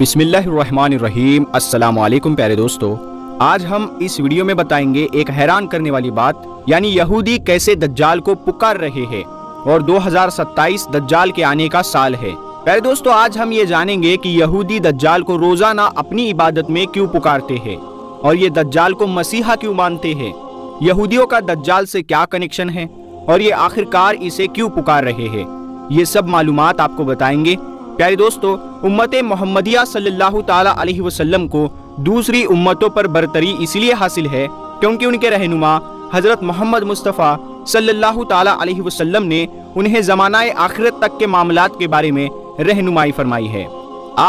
بسم اللہ الرحمن الرحیم۔ السلام علیکم پیارے دوستو، آج ہم اس ویڈیو میں بتائیں گے ایک حیران کرنے والی بات، یعنی یہودی کیسے دجال کو پکار رہے ہیں اور 2027 دجال کے آنے کا سال ہے۔ پیارے دوستو، آج ہم یہ جانیں گے کہ یہودی دجال کو روزانہ اپنی عبادت میں کیوں پکارتے ہیں اور یہ دجال کو مسیحا کیوں مانتے ہیں، یہودیوں کا دجال سے کیا کنیکشن ہے اور یہ آخرکار اسے کیوں پکار رہے ہیں، یہ سب معلومات آپ کو بتائیں گے۔ پیارے دوستو، امت محمدیہ صلی اللہ تعالی علیہ وسلم کو دوسری امتوں پر برتری اس لیے حاصل ہے کیونکہ ان کے رہنما حضرت محمد مصطفیٰ صلی اللہ تعالی علیہ وسلم نے انہیں زمانہ آخرت تک کے معاملات کے بارے میں رہنمائی فرمائی ہے۔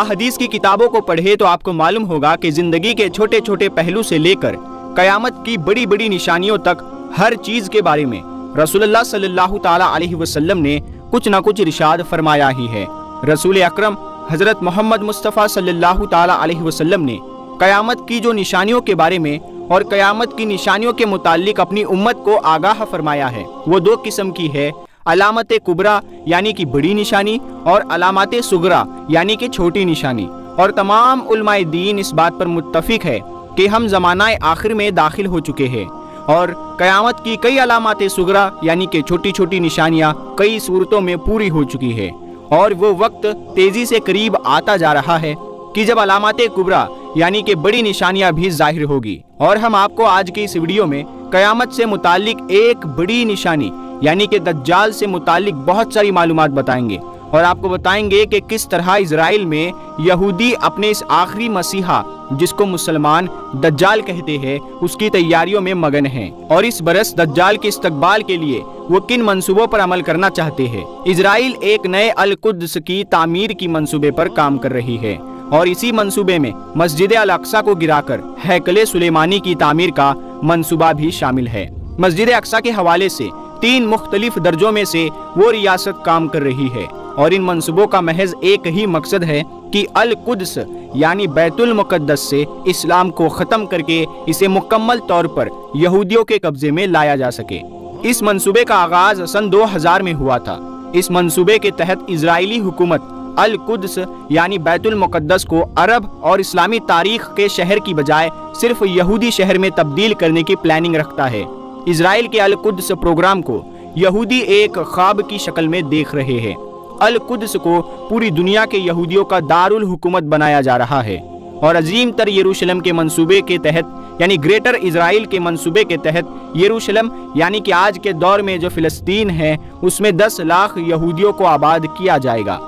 حدیث کی کتابوں کو پڑھے تو آپ کو معلوم ہوگا کہ زندگی کے چھوٹے چھوٹے پہلو سے لے کر قیامت کی بڑی بڑی نشانیوں تک ہر چیز کے بارے میں رسول اللہ صلی اللہ تعالی علیہ وسلم نے کچھ نہ کچھ ارشاد فرمایا ہی ہے۔ رسول اکرم حضرت محمد مصطفیٰ صلی اللہ تعالی علیہ وسلم نے قیامت کی جو نشانیوں کے بارے میں اور قیامت کی نشانیوں کے متعلق اپنی امت کو آگاہ فرمایا ہے، وہ دو قسم کی ہے، علامت کبریٰ یعنی کہ بڑی نشانی اور علامات صغریٰ یعنی کہ چھوٹی نشانی، اور تمام علماء دین اس بات پر متفق ہے کہ ہم زمانہ آخر میں داخل ہو چکے ہیں اور قیامت کی کئی علامات صغریٰ یعنی کہ چھوٹی چھوٹی نشانیاں کئی صورتوں میں پوری ہو چکی ہے، اور وہ وقت تیزی سے قریب آتا جا رہا ہے کہ جب علامات کبریٰ یعنی کہ بڑی نشانیاں بھی ظاہر ہوگی۔ اور ہم آپ کو آج کی اس ویڈیو میں قیامت سے متعلق ایک بڑی نشانی یعنی کہ دجال سے متعلق بہت ساری معلومات بتائیں گے، اور آپ کو بتائیں گے کہ کس طرح اسرائیل میں یہودی اپنے اس آخری مسیحا جس کو مسلمان دجال کہتے ہیں اس کی تیاریوں میں مگن ہیں، اور اس برس دجال کے استقبال کے لیے وہ کن منصوبوں پر عمل کرنا چاہتے ہیں۔ اسرائیل ایک نئے القدس کی تعمیر کی منصوبے پر کام کر رہی ہے، اور اسی منصوبے میں مسجد الاقصی کو گرا کر ہیکل سلیمانی کی تعمیر کا منصوبہ بھی شامل ہے۔ مسجد اقصی کے حوالے سے 3 مختلف درجوں میں سے وہ ریاست کام کر رہی ہے، اور ان منصوبوں کا محض ایک ہی مقصد ہے کہ القدس یعنی بیت المقدس سے اسلام کو ختم کر کے اسے مکمل طور پر یہودیوں کے قبضے میں لایا جا سکے۔ اس منصوبے کا آغاز سن 2000 میں ہوا تھا۔ اس منصوبے کے تحت اسرائیلی حکومت القدس یعنی بیت المقدس کو عرب اور اسلامی تاریخ کے شہر کی بجائے صرف یہودی شہر میں تبدیل کرنے کی پلاننگ رکھتا ہے۔ اسرائیل کے القدس پروگرام کو یہودی ایک خواب کی شکل میں دیکھ رہے ہیں۔ القدس کو پوری دنیا کے یہودیوں کا دارالحکومت بنایا جا رہا ہے، اور عظیم تر یروشلم کے منصوبے کے تحت یعنی گریٹر اسرائیل کے منصوبے کے تحت یروشلم یعنی کہ آج کے دور میں جو فلسطین ہے اس میں 10 لاکھ یہودیوں کو آباد کیا جائے گا۔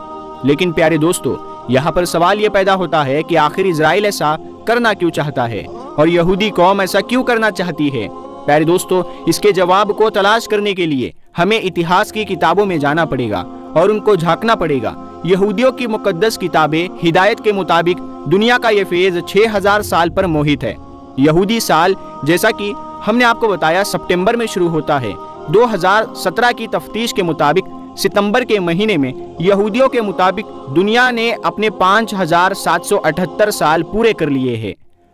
لیکن پیارے دوستو، یہاں پر سوال یہ پیدا ہوتا ہے کہ آخر اسرائیل ایسا کرنا کیوں چاہتا ہے اور یہودی قوم ایسا کیوں کرنا چاہتی ہے؟ پیارے دوستو، اس کے جواب کو تلاش کرنے کے لیے ہمیں اتہاس کی کتابوں میں جانا پڑے گا اور ان کو جھانکنا پڑے گا۔ یہودیوں کی مقدس کتابیں ہدایت کے مطابق دنیا کا یہ فیز 6000 سال پر محیط ہے۔ یہودی سال جیسا کہ ہم نے آپ کو بتایا سپٹمبر میں شروع ہوتا ہے۔ 2017 کی تفتیش کے مطابق ستمبر کے مہینے میں یہودیوں کے مطابق دنیا نے اپنے 5778 سال پورے کر لیے ہیں،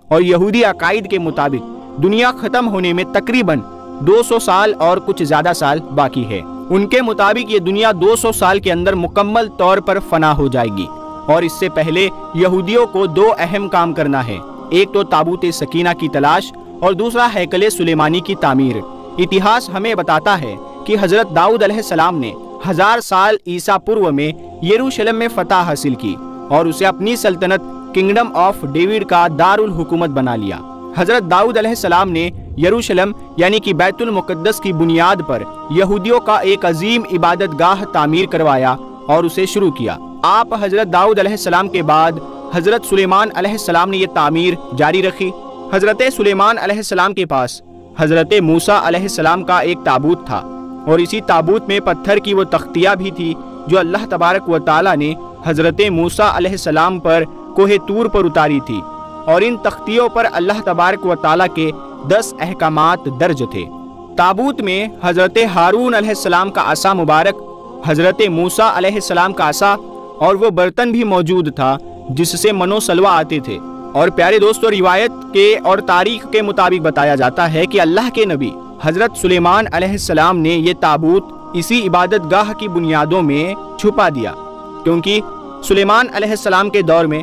اور یہودی عقائد کے مطابق دنیا ختم ہونے میں تقریباً 200 سال اور کچھ زیادہ سال باقی ہے۔ ان کے مطابق یہ دنیا 200 سال کے اندر مکمل طور پر فنا ہو جائے گی، اور اس سے پہلے یہودیوں کو 2 اہم کام کرنا ہے، ایک تو تابوت سکینہ کی تلاش اور دوسرا ہیکل سلیمانی کی تعمیر۔ اتہاس ہمیں بتاتا ہے کہ حضرت داؤد علیہ السلام نے 1000 سال عیسیٰ پورو میں یروشلم میں فتح حاصل کی اور اسے اپنی سلطنت کنگڈم آف ڈیوڈ کا دارالحکومت بنا لیا۔ حضرت داؤد علیہ السلام نے یروشلم یعنی کہ بیت المقدس کی بنیاد پر یہودیوں کا ایک عظیم عبادت گاہ تعمیر کروایا اور اسے شروع کیا۔ آپ حضرت داؤد علیہ السلام کے بعد حضرت سلیمان علیہ السلام نے یہ تعمیر جاری رکھی۔ حضرت سلیمان علیہ السلام کے پاس حضرت موسیٰ علیہ السلام کا ایک تابوت تھا، اور اسی تابوت میں پتھر کی وہ تختیاں بھی تھی جو اللہ تبارک و تعالی نے حضرت موسیٰ علیہ السلام پر کوہ طور پر اتاری تھی، اور ان تختیوں پر اللہ تبارک و تعالی کے 10 احکامات درج تھے۔ تابوت میں حضرت ہارون علیہ السلام کا عصا مبارک، حضرت موسیٰ علیہ السلام کا عصا اور وہ برتن بھی موجود تھا جس سے منو سلوہ آتے تھے۔ اور پیارے دوستو، روایت کے اور تاریخ کے مطابق بتایا جاتا ہے کہ اللہ کے نبی حضرت سلیمان علیہ السلام نے یہ تابوت اسی عبادت گاہ کی بنیادوں میں چھپا دیا، کیونکہ سلیمان علیہ السلام کے دور میں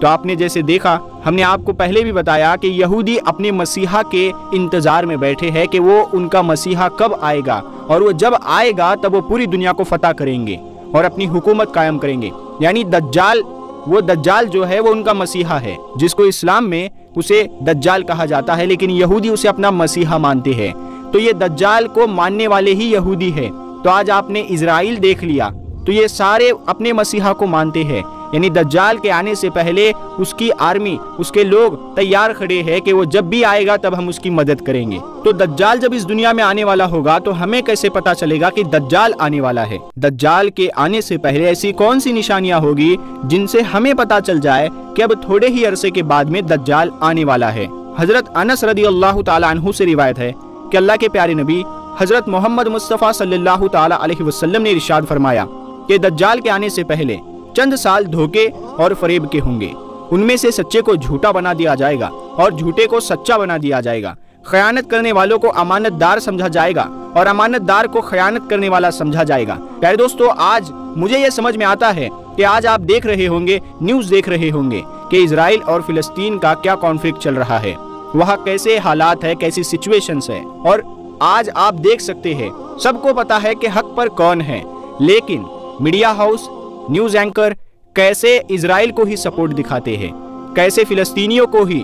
تو آپ نے جیسے دیکھا، ہم نے آپ کو پہلے بھی بتایا کہ یہودی اپنے مسیحا کے انتظار میں بیٹھے ہیں کہ وہ ان کا مسیحا کب آئے گا، اور وہ جب آئے گا تب وہ پوری دنیا کو فتح کریں گے اور اپنی حکومت قائم کریں گے۔ یعنی دجال، وہ دجال جو ہے وہ ان کا مسیحا ہے، جس کو اسلام میں اسے دجال کہا جاتا ہے، لیکن یہودی اسے اپنا مسیحا مانتے ہیں۔ تو یہ دجال کو ماننے والے ہی یہودی ہے۔ تو آج آپ نے اسرائیل دیکھ لیا، تو یہ سارے اپنے مسیحا کو مانتے ہیں، یعنی دجال کے آنے سے پہلے اس کی آرمی، اس کے لوگ تیار کھڑے ہیں کہ وہ جب بھی آئے گا تب ہم اس کی مدد کریں گے۔ تو دجال جب اس دنیا میں آنے والا ہوگا تو ہمیں کیسے پتا چلے گا کہ دجال آنے والا ہے؟ دجال کے آنے سے پہلے ایسی کون سی نشانیاں ہوگی جن سے ہمیں پتا چل جائے کہ اب تھوڑے ہی عرصے کے بعد میں دجال آنے والا ہے؟ حضرت انس رضی اللہ تعالی عنہ سے روایت ہے کہ اللہ کے پیارے نبی حضرت محمد مصطفیٰ صلی اللہ تعالی علیہ وسلم نے ارشاد فرمایا کہ دجال کے آنے سے پہلے چند سال دھوکے اور فریب کے ہوں گے۔ ان میں سے سچے کو جھوٹا بنا دیا جائے گا اور جھوٹے کو سچا بنا دیا جائے گا۔ خیانت کرنے والوں کو امانت دار سمجھا جائے گا اور امانت دار کو خیانت کرنے والا سمجھا جائے گا۔ پیارے دوستو، آج مجھے یہ سمجھ میں آتا ہے کہ آج آپ دیکھ رہے ہوں گے، نیوز دیکھ رہے ہوں گے کہ اسرائیل اور فلسطین کا کیا کانفلکٹ چل رہا ہے، وہاں کیسے حالات ہے، کیسی سچویشنز ہے، اور آج آپ دیکھ سکتے ہیں، سب کو پتا ہے کہ حق پر کون ہے، لیکن میڈیا ہاؤس، نیوز اینکر کیسے اسرائیل کو ہی سپورٹ دکھاتے ہیں، کیسے فلسطینیوں کو ہی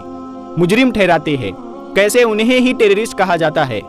مجرم ٹھہراتے ہیں، کیسے انہیں ہی ٹیررسٹ کہا جاتا ہے،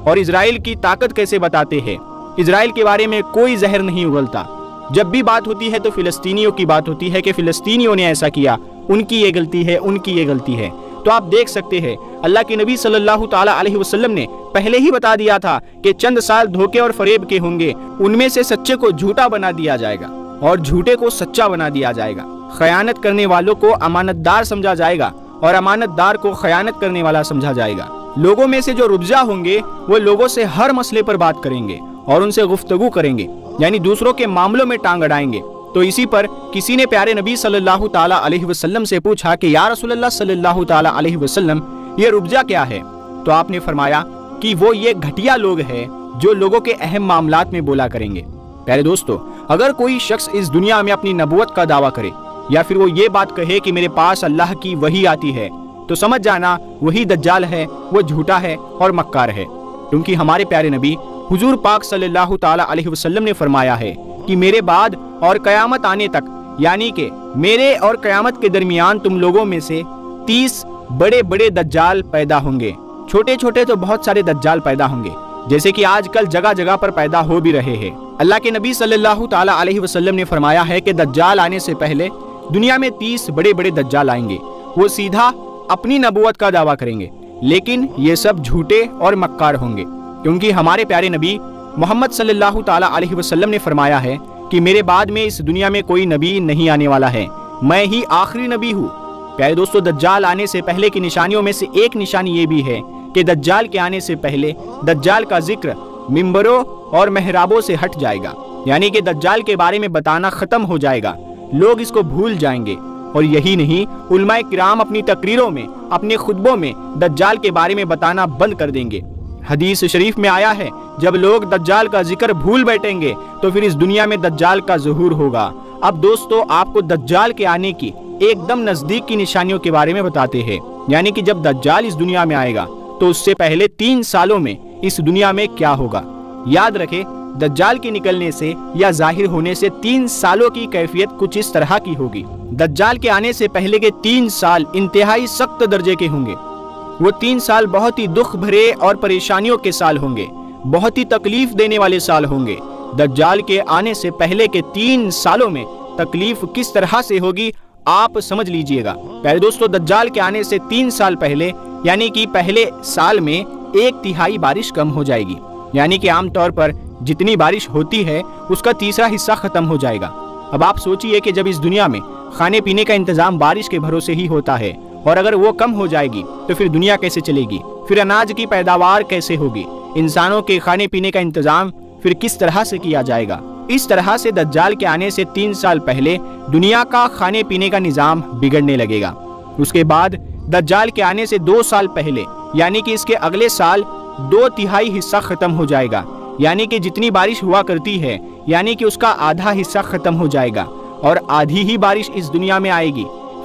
اور اسرائیل کی طاقت کیسے بتاتے ہیں۔ اسرائیل کے بارے میں کوئی زہر نہیں اگلتا۔ جب بھی بات ہوتی ہے تو فلسطینیوں کی بات ہوتی ہے کہ فلسطینیوں نے ایسا کیا، ان کی یہ غلطی ہے، ان کی یہ غلطی ہے۔ تو آپ دیکھ سکتے ہیں اللہ کے نبی صلی اللہ تعالی علیہ وسلم نے پہلے ہی بتا دیا تھا کہ چند سال دھوکے اور فریب کے ہوں گے، ان میں سے سچے کو جھوٹا بنا دیا جائے گا اور جھوٹے کو سچا بنا دیا جائے گا۔ خیانت کرنے والوں کو امانت دار سمجھا جائے گا اور امانت دار کو خیانت کرنے والا سمجھا جائے گا۔ لوگوں میں سے جو ربجا ہوں گے وہ لوگوں سے ہر مسئلے پر بات کریں گے اور ان سے گفتگو کریں گے، یعنی دوسروں کے معاملوں میں ٹانگ اڑائیں گے۔ تو اسی پر کسی نے پیارے نبی صلی اللہ تعالی علیہ وسلم سے پوچھا کہ یا رسول اللہ صلی اللہ تعالی علیہ وسلم، یہ ربجا کیا ہے؟ تو آپ نے فرمایا کہ وہ یہ گھٹیا لوگ ہیں جو لوگوں کے اہم معاملات میں بولا کریں گے۔ پیارے دوستو، اگر کوئی شخص اس دنیا میں اپنی نبوت کا دعویٰ کرے یا پھر وہ یہ بات کہے کہ میرے پاس اللہ کی وحی آتی ہے، تو سمجھ جانا وہی دجال ہے، وہ جھوٹا ہے اور مکار ہے، کیونکہ ہمارے پیارے نبی حضور پاک صلی اللہ تعالی علیہ وسلم نے فرمایا ہے کہ میرے بعد اور قیامت آنے تک، یعنی کہ میرے اور قیامت کے درمیان تم لوگوں میں سے 30 بڑے بڑے دجال پیدا ہوں گے۔ چھوٹے چھوٹے تو بہت سارے دجال پیدا ہوں گے، جیسے کہ آج کل جگہ جگہ پر پیدا ہو بھی رہے ہیں۔ اللہ کے نبی صلی اللہ تعالی علیہ وسلم نے فرمایا ہے کہ دجال آنے سے پہلے دنیا میں 30 بڑے بڑے دجال آئیں گے۔ وہ سیدھا اپنی نبوت کا دعویٰ کریں گے، لیکن یہ سب جھوٹے اور مکار ہوں گے، کیونکہ ہمارے پیارے نبی محمد صلی اللہ تعالی علیہ وسلم نے فرمایا ہے کہ میرے بعد میں اس دنیا میں کوئی نبی نہیں آنے والا ہے، میں ہی آخری نبی ہوں۔ پیارے دوستو، دجال آنے سے پہلے کی نشانیوں میں سے ایک نشانی یہ بھی ہے کہ دجال کے آنے سے پہلے دجال کا ذکر ممبروں اور محرابوں سے ہٹ جائے گا، یعنی کہ دجال کے بارے میں بتانا ختم ہو جائے گا، لوگ اس کو بھول جائیں گے۔ اور یہی نہیں، علماء کرام اپنی تقریروں میں، اپنے خطبوں میں دجال کے بارے میں بتانا بند کر دیں گے۔ حدیث شریف میں آیا ہے جب لوگ دجال کا ذکر بھول بیٹھیں گے تو پھر اس دنیا میں دجال کا ظہور ہوگا۔ اب دوستو، آپ کو دجال کے آنے کی ایک دم نزدیک کی نشانیوں کے بارے میں بتاتے ہیں، یعنی کہ جب دجال اس دنیا میں آئے گا تو اس سے پہلے 3 سالوں میں اس دنیا میں کیا ہوگا۔ یاد رکھیں، دجال کے نکلنے سے یا ظاہر ہونے سے 3 سالوں کی کیفیت کچھ اس طرح کی ہوگی۔ دجال کے آنے سے پہلے کے 3 سال انتہائی سخت درجے کے ہوں گے۔ وہ 3 سال بہت ہی دکھ بھرے اور پریشانیوں کے سال ہوں گے، بہت ہی تکلیف دینے والے سال ہوں گے۔ دجال کے آنے سے پہلے کے 3 سالوں میں تکلیف کس طرح سے ہوگی آپ سمجھ لیجئے گا۔ پہلے دوستو، دجال کے آنے سے 3 سال پہلے، یعنی کہ پہلے سال میں 1/3 بارش کم ہو جائے گی، یعنی کہ عام طور پر جتنی بارش ہوتی ہے اس کا تیسرا حصہ ختم ہو جائے گا۔ اب آپ سوچئے کہ جب اس دنیا میں کھانے پینے کا انتظام بارش کے بھروسے ہی ہوتا ہے، اور اگر وہ کم ہو جائے گی تو پھر دنیا کیسے چلے گی؟ پھر اناج کی پیداوار کیسے ہوگی؟ انسانوں کے کھانے پینے کا انتظام پھر کس طرح سے کیا جائے گا؟ اس طرح سے دجال کے آنے سے 3 سال پہلے دنیا کا کھانے پینے کا نظام بگڑنے لگے گا۔ اس کے بعد دجال کے آنے سے 2 سال پہلے، یعنی کہ اس کے اگلے سال 2/3 حصہ ختم ہو جائے گا، یعنی کہ جتنی بارش ہوا کرتی ہے، یعنی کہ اس کا آدھا حصہ ختم ہو جائے گا اور آدھی ہی بارش اس دنیا میں آئے گی۔